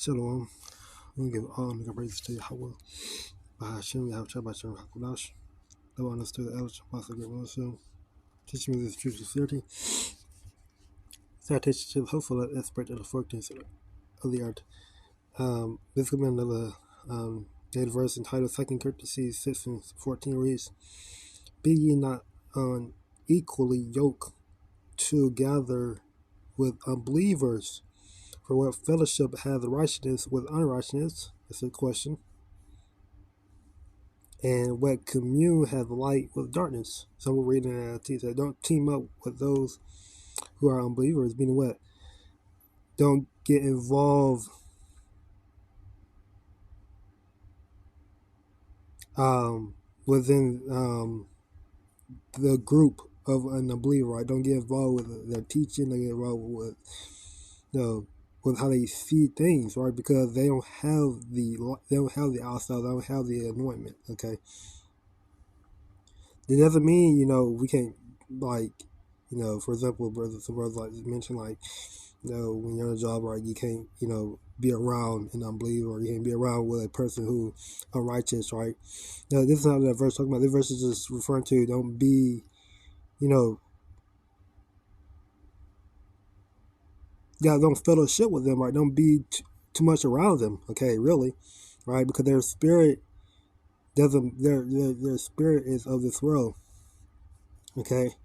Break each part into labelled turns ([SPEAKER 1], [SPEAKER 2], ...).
[SPEAKER 1] Shalom. We give all the praises to YAHAWAH. BAHASHAM, YAHAWAHSHI, QADASH. The one that's to the elders, Master Great Muslim. Teach me this truth of sincerity. Citation to the hopeful aspect of the 14th of the art. This could be another dated verse entitled 2 Corinthians 6 and 14 reads, Be ye not unequally yoked together with unbelievers. For what fellowship hath righteousness with unrighteousness? That's a question. And what commune hath light with darkness? So we're reading that said, don't team up with those who are unbelievers, meaning what? Don't get involved within the group of an unbeliever, right? Don't get involved with their teaching, don't get involved with with how they see things, right? Because they don't have the outside, they don't have the anointment, okay? It doesn't mean, we can't, for example, some brothers like mention, when you're on a job, right, you can't, be around an unbeliever, or you can't be around with a person who unrighteous, right? Now, this is not that verse talking about. This verse is just referring to don't be, don't fellowship with them, right? Don't be too much around them, okay, really, right? Because their spirit doesn't, their spirit is of this world, okay?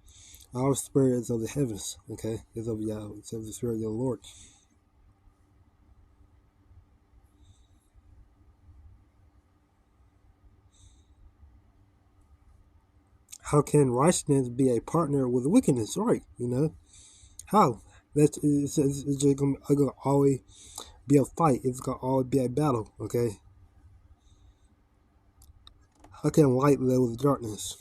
[SPEAKER 1] Our spirit is of the heavens, okay? It's of Yahweh, it's of the spirit of the Lord. How can righteousness be a partner with wickedness, right? How? It's just gonna always be a fight. It's gonna always be a battle, okay? How can light live with darkness?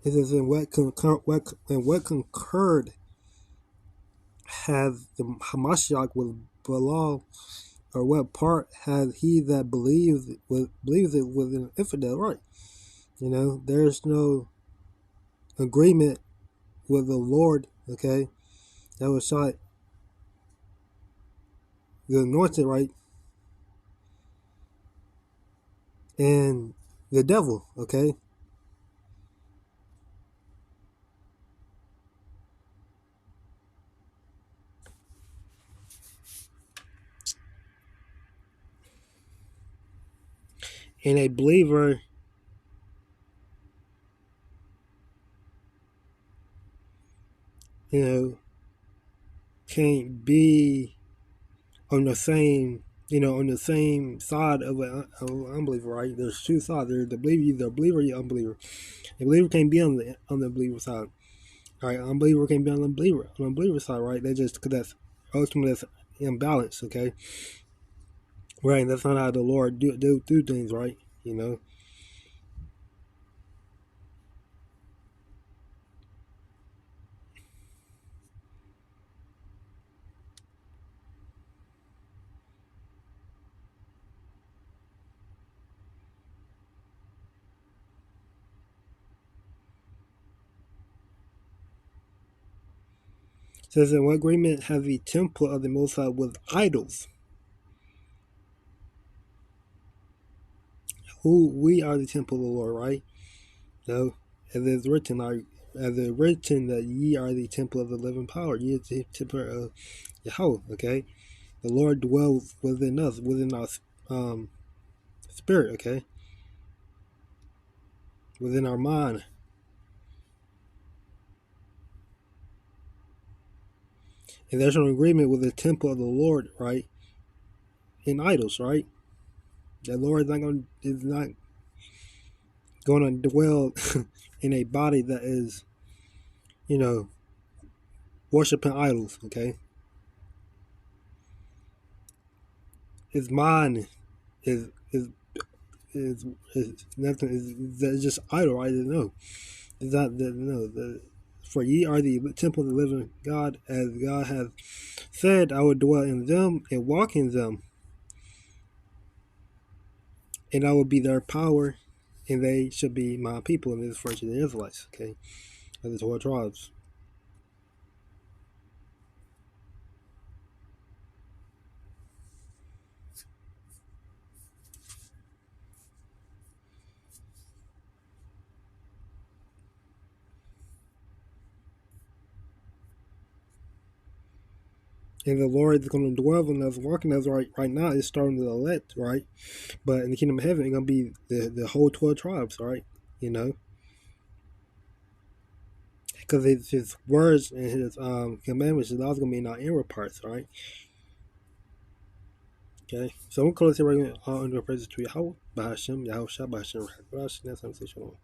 [SPEAKER 1] It says, in what concurred has the Hamashiach with Balaam, or what part has he that believes it with an infidel, right? There's no agreement with the Lord, okay? That was shot the anointed, right? And the devil, okay? And a believer can't be on the same side of an unbeliever, right? There's two sides. There's the believer, either a believer or you're unbeliever. A believer can't be on the believer side. All right, unbeliever can't be on the believer side, right? They just, because that's ultimately that's imbalance, okay? Right, that's not how the Lord do things, right? It says, in what agreement has the temple of the Most High with idols? Who we are the temple of the Lord, right? As it is written, that ye are the temple of the living power. Ye are the temple of Yahweh, okay? The Lord dwells within us, within our spirit, okay? Within our mind. And there's an agreement with the temple of the Lord, right? In idols, right? The Lord is not going to dwell in a body that is, worshiping idols, okay? His mind is is nothing. Is just idle, right? No, it's not. No, for ye are the temple of the living God, as God hath said, I will dwell in them and walk in them, and I will be their power, and they shall be my people. And this is for the Israelites, okay, of the 12 tribes. And the Lord is going to dwell in us, walking us right now. It's starting to elect, right? But in the kingdom of heaven, it's going to be the whole 12 tribes, right? You know, because his words and his commandments is also going to be in our inward parts, right? Okay, so I'm going to close here right now. All under praises to Yahawah, BAHASHAM, YAHAWAHSHI, BAHASHAM, that's how I'm saying shalom.